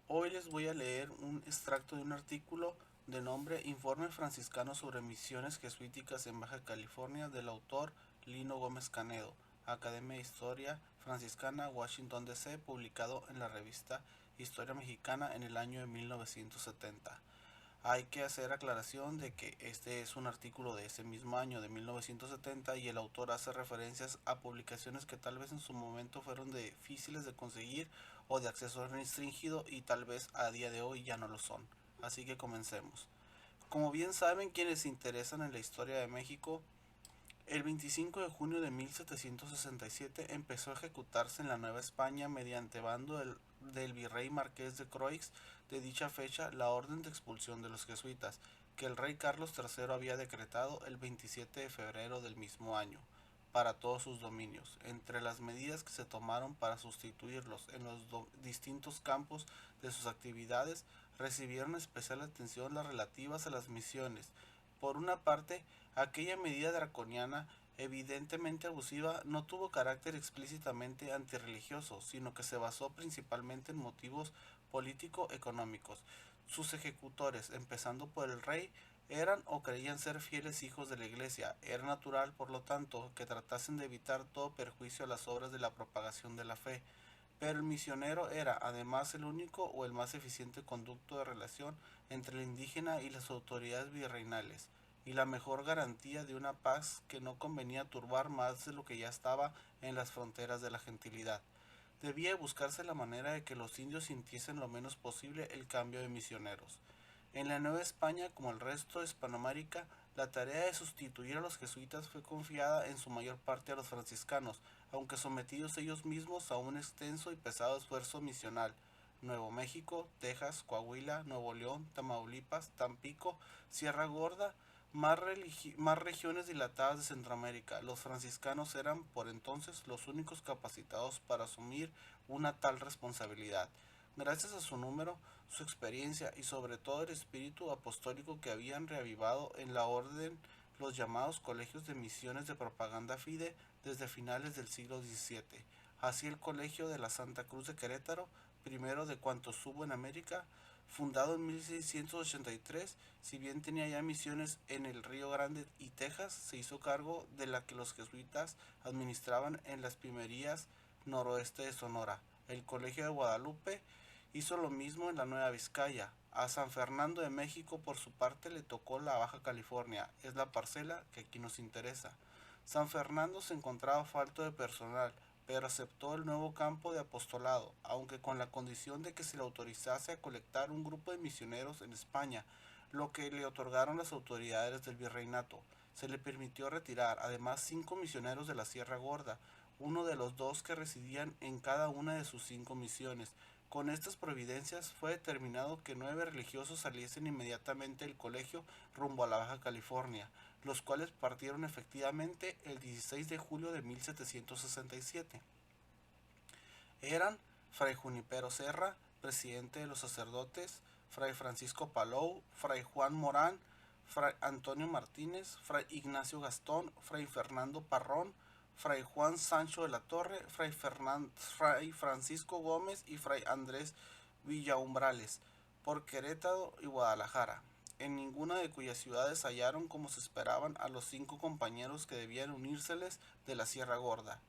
Hoy les voy a leer un extracto de un artículo de nombre Informe franciscano sobre misiones jesuíticas en Baja California del autor Lino Gómez Canedo, Academia de Historia Franciscana, Washington DC, publicado en la revista Historia Mexicana en el año de 1970. Hay que hacer aclaración de que este es un artículo de ese mismo año de 1970 y el autor hace referencias a publicaciones que tal vez en su momento fueron difíciles de conseguir o de acceso restringido y tal vez a día de hoy ya no lo son. Así que comencemos. Como bien saben quienes se interesan en la historia de México, el 25 de junio de 1767 empezó a ejecutarse en la Nueva España mediante bando del virrey Marqués de Croix de dicha fecha la orden de expulsión de los jesuitas, que el rey Carlos III había decretado el 27 de febrero del mismo año para todos sus dominios. Entre las medidas que se tomaron para sustituirlos en los distintos campos de sus actividades, recibieron especial atención las relativas a las misiones. Por una parte, aquella medida draconiana, evidentemente abusiva, no tuvo carácter explícitamente antirreligioso, sino que se basó principalmente en motivos político-económicos. Sus ejecutores, empezando por el rey, eran o creían ser fieles hijos de la Iglesia. Era natural, por lo tanto, que tratasen de evitar todo perjuicio a las obras de la propagación de la fe. Pero el misionero era, además, el único o el más eficiente conducto de relación entre el indígena y las autoridades virreinales, y la mejor garantía de una paz que no convenía turbar más de lo que ya estaba en las fronteras de la gentilidad. Debía buscarse la manera de que los indios sintiesen lo menos posible el cambio de misioneros. En la Nueva España, como el resto de Hispanoamérica, la tarea de sustituir a los jesuitas fue confiada en su mayor parte a los franciscanos, aunque sometidos ellos mismos a un extenso y pesado esfuerzo misional. Nuevo México, Texas, Coahuila, Nuevo León, Tamaulipas, Tampico, Sierra Gorda, más regiones dilatadas de Centroamérica. Los franciscanos eran por entonces los únicos capacitados para asumir una tal responsabilidad. Gracias a su número, su experiencia y sobre todo el espíritu apostólico que habían reavivado en la orden los llamados colegios de misiones de propaganda fide desde finales del siglo XVII. Así el Colegio de la Santa Cruz de Querétaro, primero de cuantos hubo en América, fundado en 1683, si bien tenía ya misiones en el Río Grande y Texas, se hizo cargo de la que los jesuitas administraban en las Pimerías noroeste de Sonora. El Colegio de Guadalupe hizo lo mismo en la Nueva Vizcaya. A San Fernando de México por su parte le tocó la Baja California, es la parcela que aquí nos interesa. San Fernando se encontraba falto de personal, pero aceptó el nuevo campo de apostolado, aunque con la condición de que se le autorizase a colectar un grupo de misioneros en España, lo que le otorgaron las autoridades del virreinato. Se le permitió retirar además 5 misioneros de la Sierra Gorda, uno de los dos que residían en cada una de sus 5 misiones. Con estas providencias fue determinado que 9 religiosos saliesen inmediatamente del colegio rumbo a la Baja California, los cuales partieron efectivamente el 16 de julio de 1767. Eran Fray Junipero Serra, presidente de los sacerdotes, Fray Francisco Palou, Fray Juan Morán, Fray Antonio Martínez, Fray Ignacio Gastón, Fray Fernando Parrón, Fray Juan Sancho de la Torre, Fray Francisco Gómez y Fray Andrés Villaumbrales, por Querétaro y Guadalajara, en ninguna de cuyas ciudades hallaron como se esperaban a los 5 compañeros que debían unírseles de la Sierra Gorda.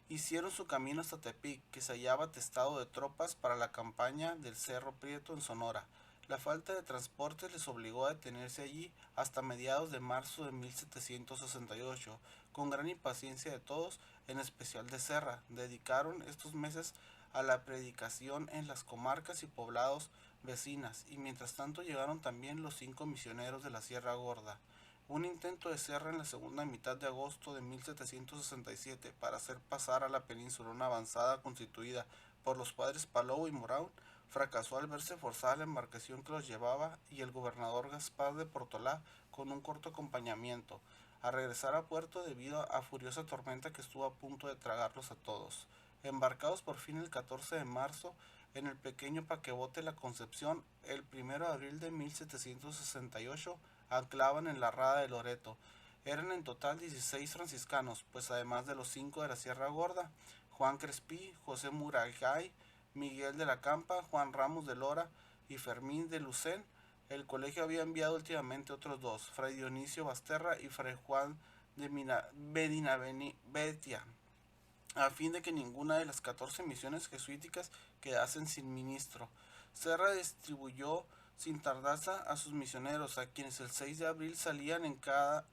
Hicieron su camino hasta Tepic, que se hallaba atestado de tropas para la campaña del Cerro Prieto en Sonora. La falta de transportes les obligó a detenerse allí hasta mediados de marzo de 1768. Con gran impaciencia de todos, en especial de Serra, dedicaron estos meses a la predicación en las comarcas y poblados vecinas, y mientras tanto llegaron también los 5 misioneros de la Sierra Gorda. Un intento de Serra en la segunda mitad de agosto de 1767 para hacer pasar a la península una avanzada constituida por los padres Palou y Morán fracasó al verse forzada la embarcación que los llevaba y el gobernador Gaspar de Portolá, con un corto acompañamiento, a regresar a puerto debido a furiosa tormenta que estuvo a punto de tragarlos a todos. Embarcados por fin el 14 de marzo en el pequeño paquebote La Concepción, el 1 de abril de 1768 anclaban en la rada de Loreto. Eran en total 16 franciscanos, pues además de los 5 de la Sierra Gorda, Juan Crespí, José Muragay, Miguel de la Campa, Juan Ramos de Lora y Fermín de Lucén. El colegio había enviado últimamente otros dos, Fray Dionisio Basterra y Fray Juan de Medinabetia, a fin de que ninguna de las 14 misiones jesuíticas quedasen sin ministro. Serra distribuyó sin tardanza a sus misioneros, a quienes el 6 de abril salían en cada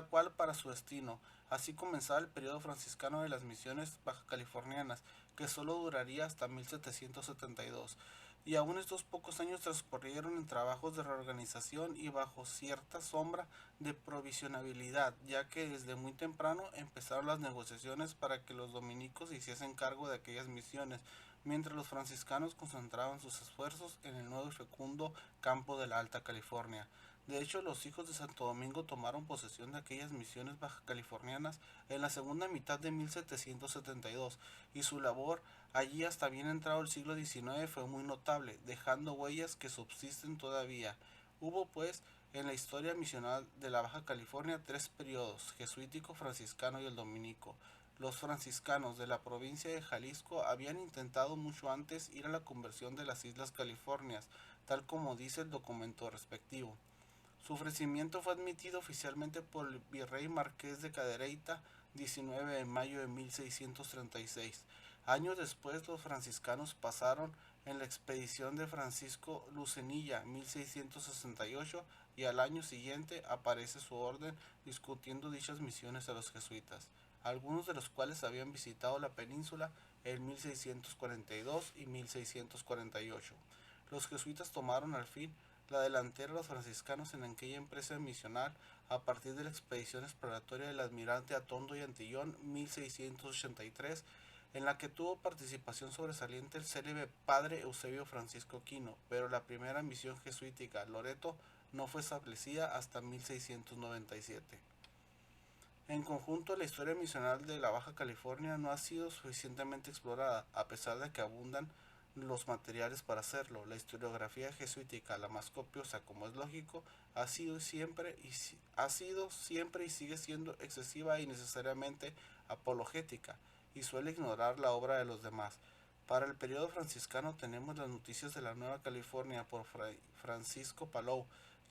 cual para su destino. Así comenzaba el periodo franciscano de las misiones bajacalifornianas, que solo duraría hasta 1772. Y aún estos pocos años transcurrieron en trabajos de reorganización y bajo cierta sombra de provisionabilidad, ya que desde muy temprano empezaron las negociaciones para que los dominicos se hiciesen cargo de aquellas misiones, mientras los franciscanos concentraban sus esfuerzos en el nuevo y fecundo campo de la Alta California. De hecho, los hijos de Santo Domingo tomaron posesión de aquellas misiones bajacalifornianas en la segunda mitad de 1772, y su labor allí hasta bien entrado el siglo XIX fue muy notable, dejando huellas que subsisten todavía. Hubo, pues, en la historia misional de la Baja California tres periodos: jesuítico, franciscano y el dominico. Los franciscanos de la provincia de Jalisco habían intentado mucho antes ir a la conversión de las Islas Californias, tal como dice el documento respectivo. Su ofrecimiento fue admitido oficialmente por el virrey Marqués de Cadereyta 19 de mayo de 1636. Años después los franciscanos pasaron en la expedición de Francisco Lucenilla 1668, y al año siguiente aparece su orden discutiendo dichas misiones a los jesuitas, algunos de los cuales habían visitado la península en 1642 y 1648. Los jesuitas tomaron al fin la delantera de los franciscanos en aquella empresa misional a partir de la expedición exploratoria del almirante Atondo y Antillón 1683, en la que tuvo participación sobresaliente el célebre padre Eusebio Francisco Quino, pero la primera misión jesuítica, Loreto, no fue establecida hasta 1697. En conjunto, la historia misional de la Baja California no ha sido suficientemente explorada, a pesar de que abundan los materiales para hacerlo. La historiografía jesuítica, la más copiosa como es lógico, ha sido siempre y sigue siendo excesiva y necesariamente apologética, y suele ignorar la obra de los demás. Para el periodo franciscano tenemos las noticias de la Nueva California por Fray Francisco Palou,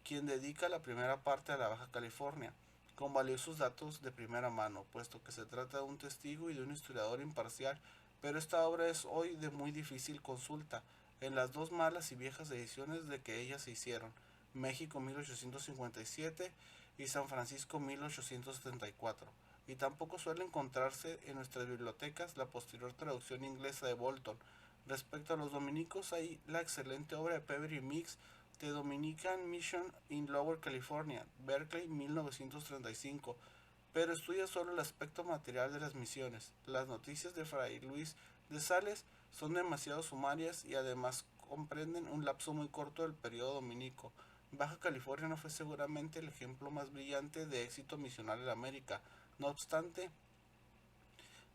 quien dedica la primera parte a la Baja California, con valiosos datos de primera mano, puesto que se trata de un testigo y de un historiador imparcial, pero esta obra es hoy de muy difícil consulta en las dos malas y viejas ediciones de que ellas se hicieron, México 1857 y San Francisco 1874, y tampoco suele encontrarse en nuestras bibliotecas la posterior traducción inglesa de Bolton. Respecto a los dominicos, hay la excelente obra de Pevery Mix, The Dominican Mission in Lower California, Berkeley 1935, pero estudia solo el aspecto material de las misiones. Las noticias de Fray Luis de Sales son demasiado sumarias y además comprenden un lapso muy corto del periodo dominico. Baja California no fue seguramente el ejemplo más brillante de éxito misional en América. No obstante,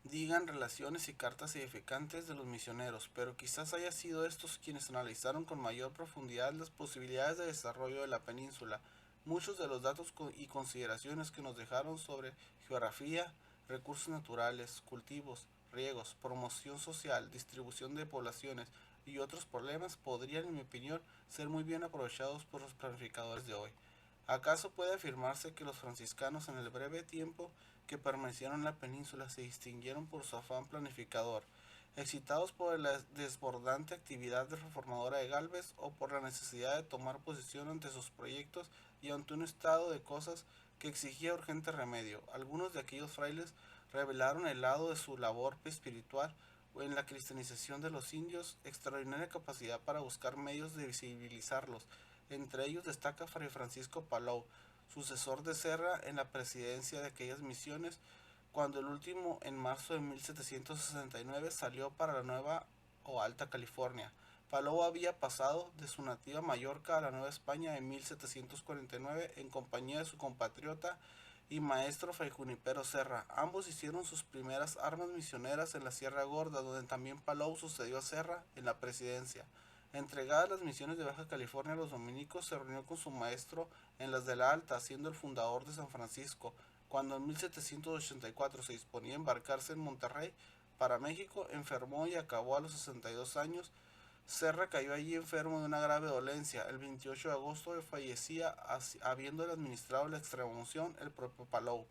digan relaciones y cartas edificantes de los misioneros, pero quizás haya sido estos quienes analizaron con mayor profundidad las posibilidades de desarrollo de la península. Muchos de los datos y consideraciones que nos dejaron sobre geografía, recursos naturales, cultivos, riegos, promoción social, distribución de poblaciones y otros problemas podrían, en mi opinión, ser muy bien aprovechados por los planificadores de hoy. ¿Acaso puede afirmarse que los franciscanos en el breve tiempo que permanecieron en la península se distinguieron por su afán planificador, excitados por la desbordante actividad reformadora de Gálvez o por la necesidad de tomar posición ante sus proyectos y ante un estado de cosas que exigía urgente remedio? Algunos de aquellos frailes revelaron el lado de su labor espiritual en la cristianización de los indios, extraordinaria capacidad para buscar medios de visibilizarlos. Entre ellos destaca Fray Francisco Palou, sucesor de Serra en la presidencia de aquellas misiones, cuando el último en marzo de 1769 salió para la Nueva o Alta California. Palou había pasado de su nativa Mallorca a la Nueva España en 1749 en compañía de su compatriota y maestro Fray Junipero Serra. Ambos hicieron sus primeras armas misioneras en la Sierra Gorda, donde también Palou sucedió a Serra en la presidencia. Entregadas las misiones de Baja California a los dominicos, se reunió con su maestro en las de la Alta, siendo el fundador de San Francisco. Cuando en 1784 se disponía a embarcarse en Monterrey, para México, enfermó y acabó a los 62 años. Serra cayó allí enfermo de una grave dolencia. El 28 de agosto fallecía habiéndole administrado la extremaunción el propio Palou.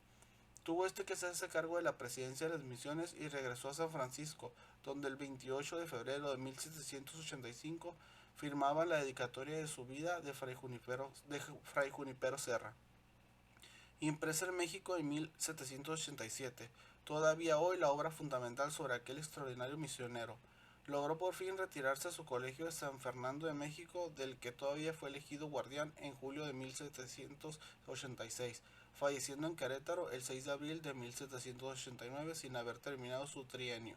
Tuvo que hacerse cargo de la presidencia de las misiones y regresó a San Francisco, donde el 28 de febrero de 1785 firmaba la dedicatoria de su vida de Fray Junipero Serra, impresa en México en 1787. Todavía hoy la obra fundamental sobre aquel extraordinario misionero. Logró por fin retirarse a su colegio de San Fernando de México, del que todavía fue elegido guardián en julio de 1786, falleciendo en Querétaro el 6 de abril de 1789 sin haber terminado su trienio.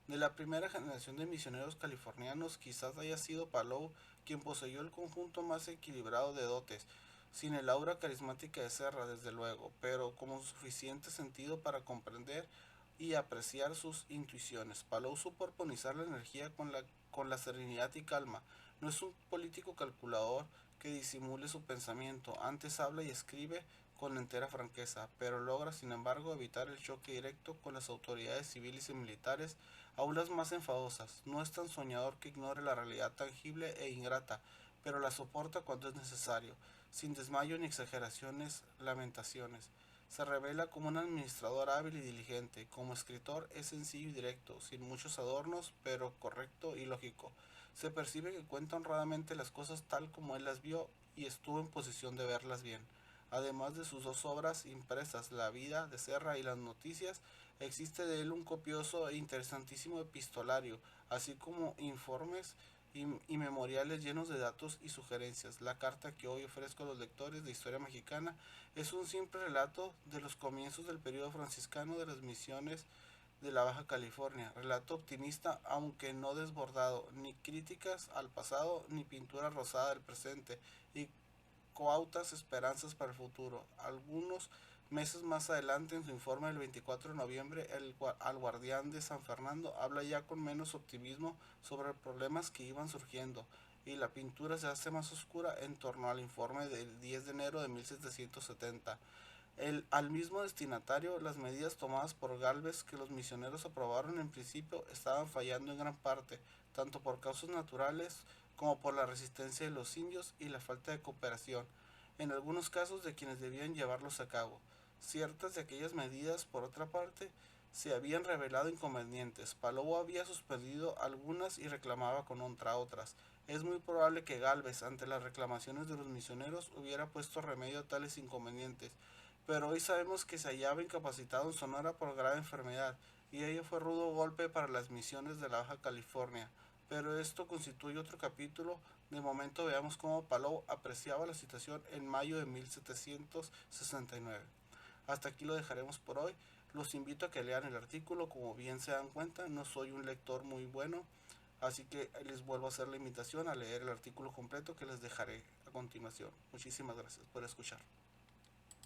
De la primera generación de misioneros californianos, quizás haya sido Palou quien poseyó el conjunto más equilibrado de dotes, sin el aura carismática de Serra, desde luego, pero con suficiente sentido para comprender y apreciar sus intuiciones. Palou supo armonizar la energía con la serenidad y calma. No es un político calculador que disimule su pensamiento, antes habla y escribe con entera franqueza, pero logra sin embargo evitar el choque directo con las autoridades civiles y militares, aún las más enfadosas. No es tan soñador que ignore la realidad tangible e ingrata, pero la soporta cuando es necesario, sin desmayo ni exageraciones, lamentaciones. Se revela como un administrador hábil y diligente. Como escritor es sencillo y directo, sin muchos adornos, pero correcto y lógico. Se percibe que cuenta honradamente las cosas tal como él las vio y estuvo en posición de verlas bien. Además de sus dos obras impresas, La vida de Serra y Las noticias, existe de él un copioso e interesantísimo epistolario, así como informes y memoriales llenos de datos y sugerencias. La carta que hoy ofrezco a los lectores de Historia Mexicana es un simple relato de los comienzos del periodo franciscano de las misiones de la Baja California, relato optimista aunque no desbordado, ni críticas al pasado ni pintura rosada del presente, y coautas esperanzas para el futuro. Algunos meses más adelante, en su informe del 24 de noviembre, al guardián de San Fernando habla ya con menos optimismo sobre problemas que iban surgiendo, y la pintura se hace más oscura en torno al informe del 10 de enero de 1770. Al mismo destinatario, las medidas tomadas por Gálvez que los misioneros aprobaron en principio estaban fallando en gran parte, tanto por causas naturales como por la resistencia de los indios y la falta de cooperación, en algunos casos de quienes debían llevarlos a cabo. Ciertas de aquellas medidas, por otra parte, se habían revelado inconvenientes. Palou había suspendido algunas y reclamaba contra otras. Es muy probable que Gálvez, ante las reclamaciones de los misioneros, hubiera puesto remedio a tales inconvenientes, pero hoy sabemos que se hallaba incapacitado en Sonora por grave enfermedad, y ello fue rudo golpe para las misiones de la Baja California. Pero esto constituye otro capítulo. De momento veamos cómo Palou apreciaba la situación en mayo de 1769. Hasta aquí lo dejaremos por hoy. Los invito a que lean el artículo. Como bien se dan cuenta, no soy un lector muy bueno, así que les vuelvo a hacer la invitación a leer el artículo completo que les dejaré a continuación. Muchísimas gracias por escuchar.